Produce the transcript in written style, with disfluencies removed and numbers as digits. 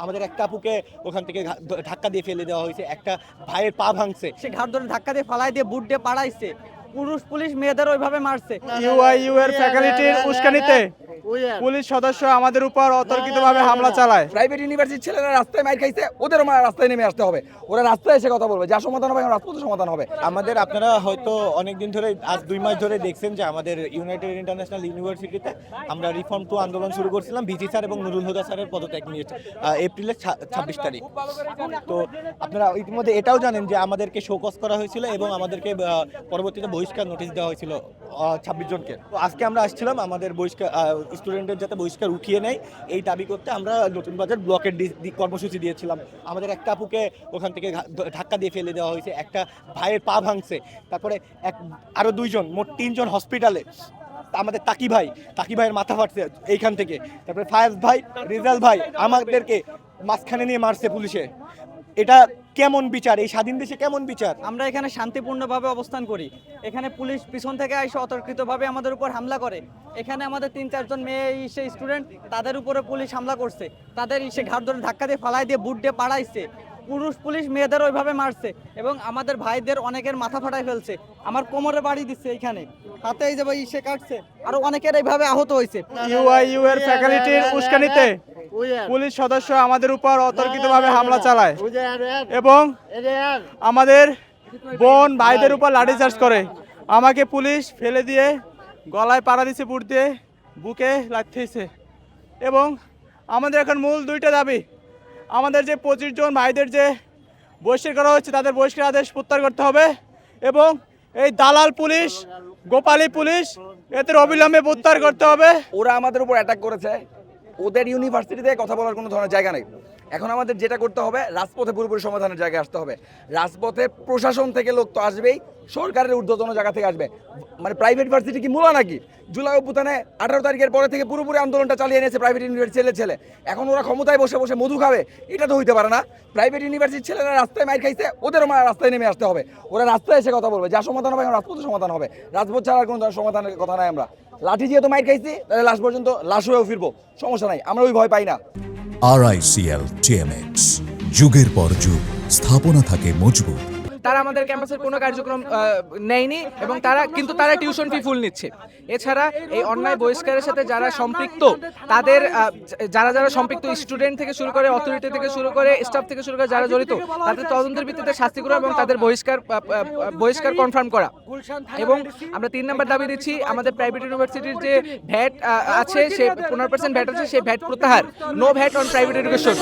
আমাদের একটা আপুকে ওখান থেকে ধাক্কা দিয়ে ফেলে দেওয়া হয়েছে, একটা ভাইয়ের পা ভাঙছে, সে ঘাট ধরে ধাক্কা দিয়ে ফালাই দিয়ে বুট দিয়ে পাড়াইছে, পুলিশ মেয়েদের ওইভাবে মারছে। ইউআইইউ এর ফ্যাকাল্টির উস্কানিতে পুলিশ সদস্য আমাদের উপর অতর্কিতভাবে হামলা চালায়। প্রাইভেট ইউনিভার্সিটির ছেলেরা রাস্তায় মাইর খাইছে, ওদেরও রাস্তায় নেমে আসতে হবে। ওরা রাস্তায় এসে কথা বলবে, যা সমাধান হবে রাজপথে সমাধান হবে। আমাদের আপনারা হয়তো অনেকদিন ধরে, আজ 2 মাস ধরে দেখছেন যে আমাদের ইউনাইটেড ইন্টারন্যাশনাল ইউনিভার্সিটিতে আমরা রিফর্ম টু আন্দোলন শুরু করছিলাম ভিজি স্যার এবং নুরুল হুদা স্যারের পদত্যাগ নিয়ে এপ্রিলের 26 তারিখ। তো আপনারা ইতিমধ্যে এটাও জানেন যে আমাদেরকে শোকজ করা হয়েছিল এবং আমাদেরকে পরবর্তীতে বহিষ্কার নোটিশ দেওয়া হয়েছিল 26 জনকে। তো আজকে আমরা আসছিলাম আমাদের বহিষ্কার স্টুডেন্টের যাতে বহিষ্কার উঠিয়ে নেয় এই দাবি করতে আমরা নতুন বাজার ব্লকের কর্মসূচি দিয়েছিলাম। আমাদের একটা আপুকে ওখান থেকে ধাক্কা দিয়ে ফেলে দেওয়া হয়েছে, একটা ভাইয়ের পা ভাঙছে, তারপরে আরও 2 জন, মোট 3 জন হসপিটালে। আমাদের তাকি ভাইয়ের মাথা ফাটছে এইখান থেকে, তারপরে ফায়াজ ভাই, রিজাল ভাই আমাদেরকে মাঝখানে নিয়ে মারছে পুলিশে। এটা কেমন বিচার? এই স্বাধীন দেশে কেমন বিচার? আমরা এখানে শান্তিপূর্ণভাবে অবস্থান করি, এখানে পুলিশ পিছন থেকে এসে অতর্কিতভাবে আমাদের উপর হামলা করে। এখানে আমাদের 3-4 জন মেয়ে সেই স্টুডেন্ট, তাদের উপরে পুলিশ হামলা করছে, তাদের সে ঘাট ধরে ধাক্কা দিয়ে ফালাই দিয়ে বুট দিয়ে পাড়াইছে, পুলিশ মেয়েদের ওইভাবে মারছে এবং আমাদের ভাইদের অনেকের মাথা ফাটাই ফেলছে। আমার কোমরে বাড়ি দিচ্ছে, এইখানে হাতে এই যে ইসে কাটছে, আরো অনেকের এইভাবে আহত হয়েছে। ইউআইইউ এর ফ্যাকাল্টির উস্কানিতে পুলিশ সদস্য আমাদের উপর অতর্কিতভাবে হামলা চালায় এবং আমাদের বোন ভাইদের উপর লাঠিচার্জ করে। আমাকে পুলিশ ফেলে দিয়ে গলায় পাড়া দিছে, বুট দিয়ে বুকে লাগতেছে। এবং আমাদের এখন মূল 2টা দাবি, আমাদের যে 25 জন ভাইদের যে বহিষ্কার করা হচ্ছে তাদের বহিষ্কার আদেশ প্রত্যাহার করতে হবে এবং এই দালাল পুলিশ, গোপালী পুলিশ, এদের অবিলম্বে প্রত্যাহার করতে হবে। ওরা আমাদের উপর অ্যাটাক করেছে, ওদের ইউনিভার্সিটিতে কথা বলার কোনো ধরনের জায়গা নেই। এখন আমাদের যেটা করতে হবে, রাজপথে পুরোপুরি সমাধানের জায়গায় আসতে হবে। রাজপথে প্রশাসন থেকে লোক তো আসবেই, সরকারের ঊর্ধ্বতন জায়গা থেকে আসবে। মানে প্রাইভেট ইউনিভার্সিটি কি মূলা নাকি? জুলাই অভ্যুত্থানে 18 তারিখের পরে থেকে পুরোপুরি আন্দোলনটা চালিয়ে নিয়েছে প্রাইভেট ইউনিভার্সিটির ছেলে। এখন ওরা ক্ষমতায় বসে বসে মধু খাবে, এটা তো হইতে পারে না। প্রাইভেট ইউনিভার্সিটির ছেলেরা রাস্তায় মাইর খাইছে, ওদেরও রাস্তায় নেমে আসতে হবে। ওরা রাস্তায় এসে কথা বলবে, যা সমাধান হবে রাজপথে সমাধান হবে। রাজপথ ছাড়া কোনো সমাধানের কথা নাই। আমরা লাঠি যেহেতু মাইর খাইছি, তাহলে লাশ পর্যন্ত লাশ হয়েও ফিরবো, সমস্যা নাই, আমরা ওই ভয় পাই না। RICL TMX, যুগের পর যুগ স্থাপনা থাকে মজবুত। তারা আমাদের ক্যাম্পাসের কোনো কার্যক্রম নেয়নি এবং তারা টিউশন ফি ফুল নিচ্ছে। এছাড়া এই অন্যায় বহিষ্কারের সাথে যারা সম্পৃক্ত, তাদের যারা সম্পৃক্ত, স্টুডেন্ট থেকে শুরু করে, অথরিটি থেকে শুরু করে, স্টাফ থেকে শুরু করে যারা জড়িত, তাদের তদন্তের ভিত্তিতে শাস্তি করা এবং তাদের বহিষ্কার কনফার্ম করা। এবং আমরা 3 নম্বর দাবি দিচ্ছি, আমাদের প্রাইভেট ইউনিভার্সিটির যে ভ্যাট আছে, সে 15% ভ্যাট আছে, সেই ভ্যাট প্রত্যাহার, no VAT on private education.